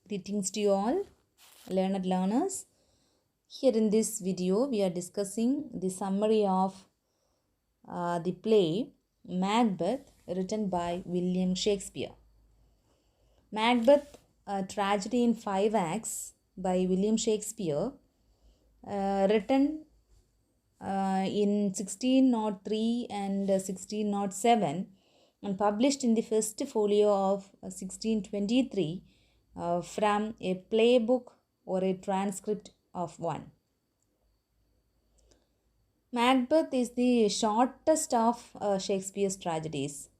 Greetings to you all, learned learners. Here in this video, we are discussing the summary of the play Macbeth, written by William Shakespeare. Macbeth, a tragedy in 5 acts by William Shakespeare, written in 1603 and 1607 and published in the first folio of 1623 from a playbook or a transcript of one. Macbeth is the shortest of Shakespeare's tragedies.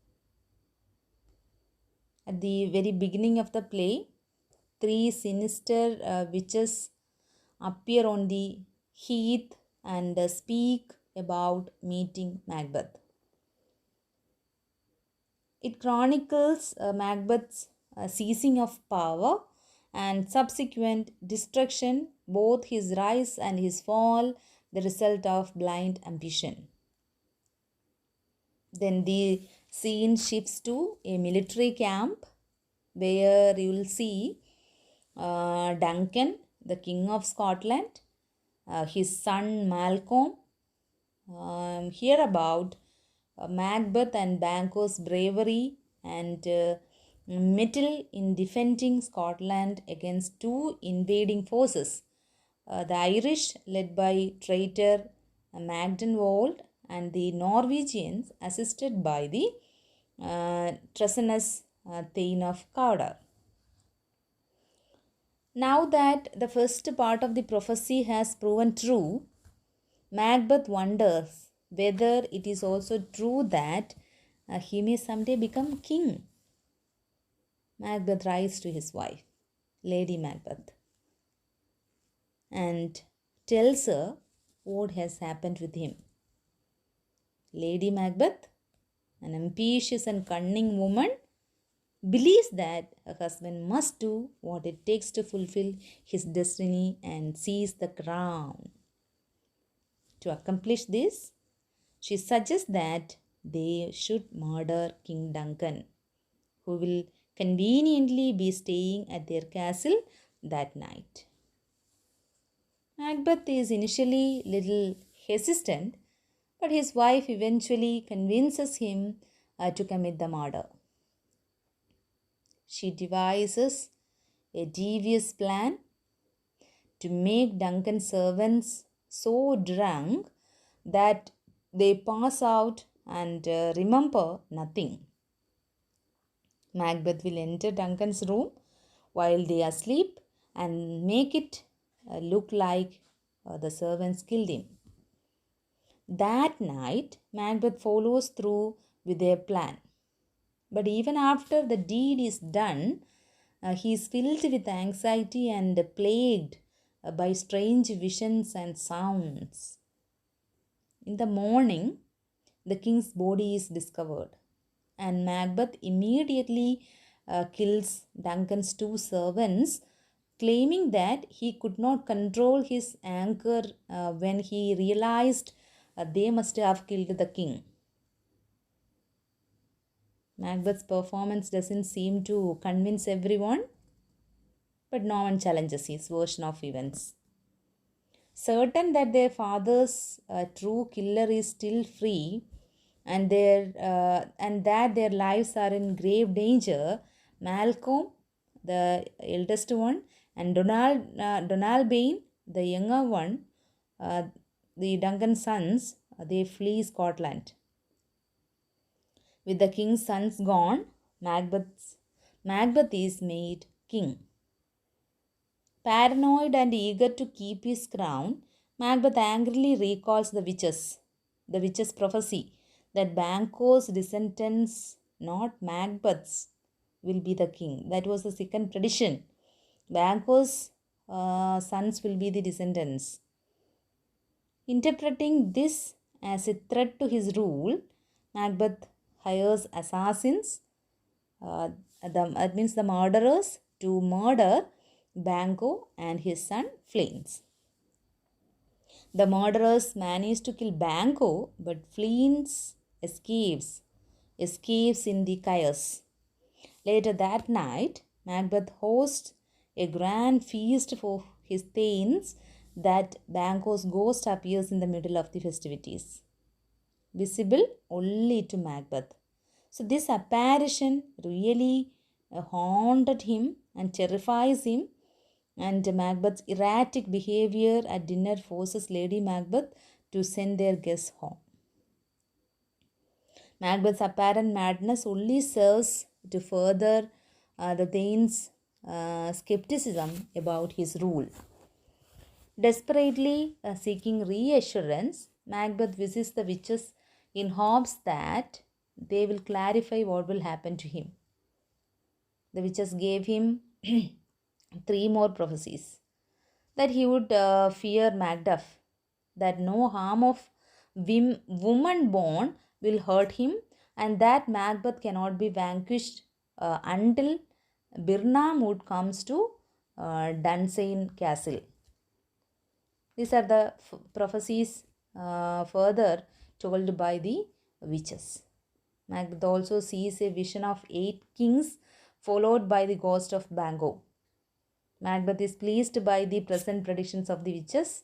At the very beginning of the play, three sinister witches appear on the heath and speak about meeting Macbeth. It chronicles Macbeth's seizing of power and subsequent destruction, both his rise and his fall, the result of blind ambition. Then the scene shifts to a military camp where you will see Duncan, the King of Scotland, his son Malcolm, hear about Macbeth and Banquo's bravery and mettle in defending Scotland against two invading forces. The Irish, led by traitor Magdenwold, and the Norwegians, assisted by the treasonous Thane of Cawdor. Now that the first part of the prophecy has proven true, Macbeth wonders whether it is also true that he may someday become king. Macbeth writes to his wife, Lady Macbeth, and tells her what has happened with him. Lady Macbeth, an ambitious and cunning woman, believes that her husband must do what it takes to fulfill his destiny and seize the crown. To accomplish this, she suggests that they should murder King Duncan, who will conveniently be staying at their castle that night. Macbeth is initially little hesitant, but his wife eventually convinces him to commit the murder. She devises a devious plan to make Duncan's servants so drunk that they pass out and remember nothing. Macbeth will enter Duncan's room while they are asleep and make it look like the servants killed him. That night, Macbeth follows through with their plan. But even after the deed is done, he is filled with anxiety and plagued by strange visions and sounds. In the morning, the king's body is discovered, and Macbeth immediately kills Duncan's two servants, claiming that he could not control his anger when he realized they must have killed the king. Macbeth's performance doesn't seem to convince everyone, but no one challenges his version of events. Certain that their father's true killer is still free and that their lives are in grave danger, Malcolm, the eldest one, and Donalbain, the younger one, the Duncan sons, they flee Scotland. With the king's sons gone, Macbeth is made king. Paranoid and eager to keep his crown, Macbeth angrily recalls the witch's prophecy that Banquo's descendants, not Macbeth's, will be the king. That was the second tradition. Banquo's sons will be the descendants. Interpreting this as a threat to his rule, Macbeth hires assassins, that means the murderers, to murder Banquo and his son Fleance. The murderers manage to kill Banquo, but Fleance escapes in the chaos. Later that night, Macbeth hosts a grand feast for his thanes, that Banquo's ghost appears in the middle of the festivities, visible only to Macbeth. So, this apparition really haunted him and terrifies him, and Macbeth's erratic behavior at dinner forces Lady Macbeth to send their guests home. Macbeth's apparent madness only serves to further the Thane's skepticism about his rule. Desperately seeking reassurance, Macbeth visits the witches in hopes that they will clarify what will happen to him. The witches gave him three more prophecies: that he would fear Macduff, that no harm of woman born will hurt him, and that Macbeth cannot be vanquished until Birnam comes to Dunsinane Castle. These are the prophecies further told by the witches. Macbeth also sees a vision of 8 kings followed by the ghost of Banquo. Macbeth is pleased by the present predictions of the witches,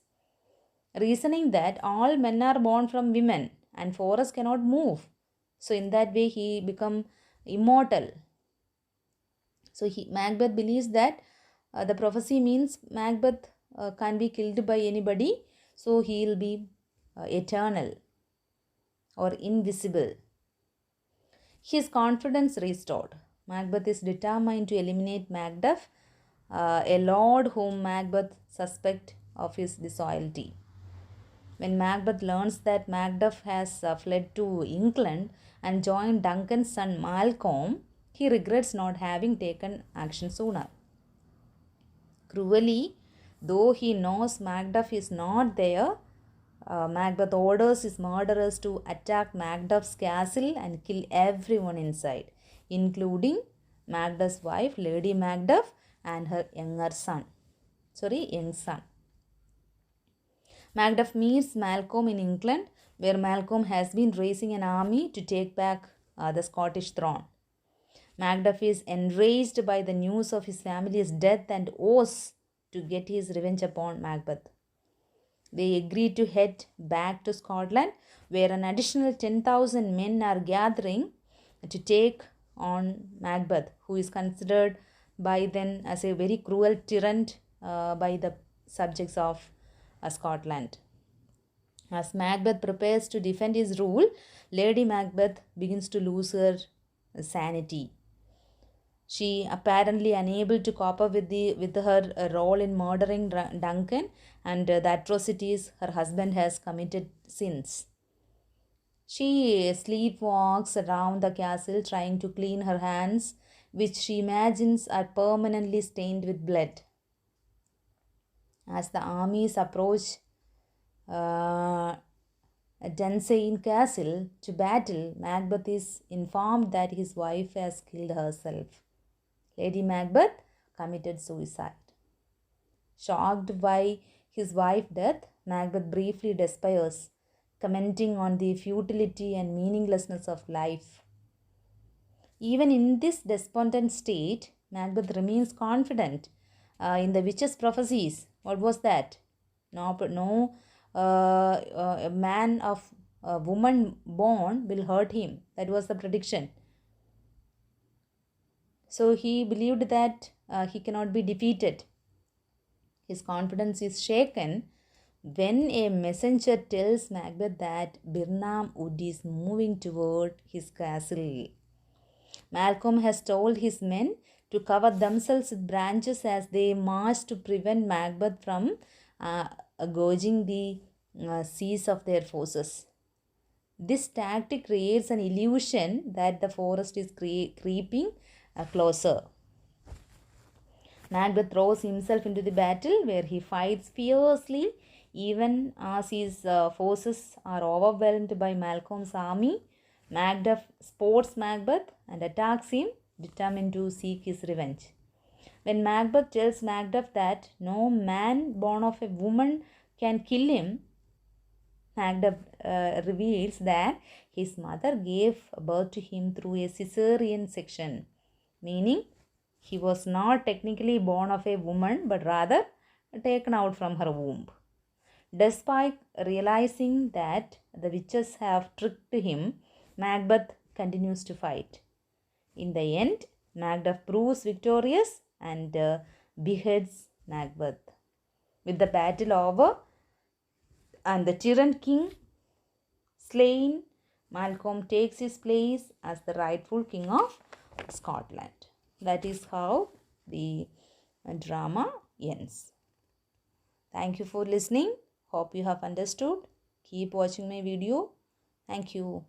reasoning that all men are born from women and forests cannot move. So in that way he become immortal. So Macbeth believes that the prophecy means Macbeth can be killed by anybody, so he will be eternal or invisible. His confidence restored. Macbeth is determined to eliminate Macduff, a lord whom Macbeth suspects of his disloyalty. When Macbeth learns that Macduff has fled to England and joined Duncan's son Malcolm, he regrets not having taken action sooner. Cruelly, though he knows Macduff is not there, Macbeth orders his murderers to attack Macduff's castle and kill everyone inside, including Macduff's wife, Lady Macduff, and her young son. Macduff meets Malcolm in England, where Malcolm has been raising an army to take back the Scottish throne. Macduff is enraged by the news of his family's death and vows to get his revenge upon Macbeth. They agree to head back to Scotland, where an additional 10,000 men are gathering to take on Macbeth, who is considered by then as a very cruel tyrant by the subjects of Scotland. As Macbeth prepares to defend his rule, Lady Macbeth begins to lose her sanity. She, apparently unable to cope up with her role in murdering Duncan and the atrocities her husband has committed since. She sleepwalks around the castle trying to clean her hands, which she imagines are permanently stained with blood. As the armies approach Dunsinane Castle to battle, Macbeth is informed that his wife has killed herself. Lady Macbeth committed suicide. Shocked by his wife's death, Macbeth briefly despairs, commenting on the futility and meaninglessness of life. Even in this despondent state, Macbeth remains confident in the witch's prophecies. What was that? No a man of a woman born will hurt him. That was the prediction. So he believed that he cannot be defeated. His confidence is shaken when a messenger tells Macbeth that Birnam Wood is moving toward his castle. Malcolm has told his men to cover themselves with branches as they march to prevent Macbeth from gauging the seas of their forces. This tactic creates an illusion that the forest is creeping closer. Macbeth throws himself into the battle, where he fights fiercely even as his forces are overwhelmed by Malcolm's army. Macduff spots Macbeth and attacks him, determined to seek his revenge. When Macbeth tells Macduff that no man born of a woman can kill him, Macduff reveals that his mother gave birth to him through a caesarean section, meaning He was not technically born of a woman, but rather taken out from her womb. Despite realizing that the witches have tricked him, Macbeth continues to fight. In the end, Macduff proves victorious and beheads Macbeth. With the battle over and the tyrant king slain, Malcolm takes his place as the rightful king of Scotland. That is how the drama ends. Thank you for listening. Hope you have understood. Keep watching my video. Thank you.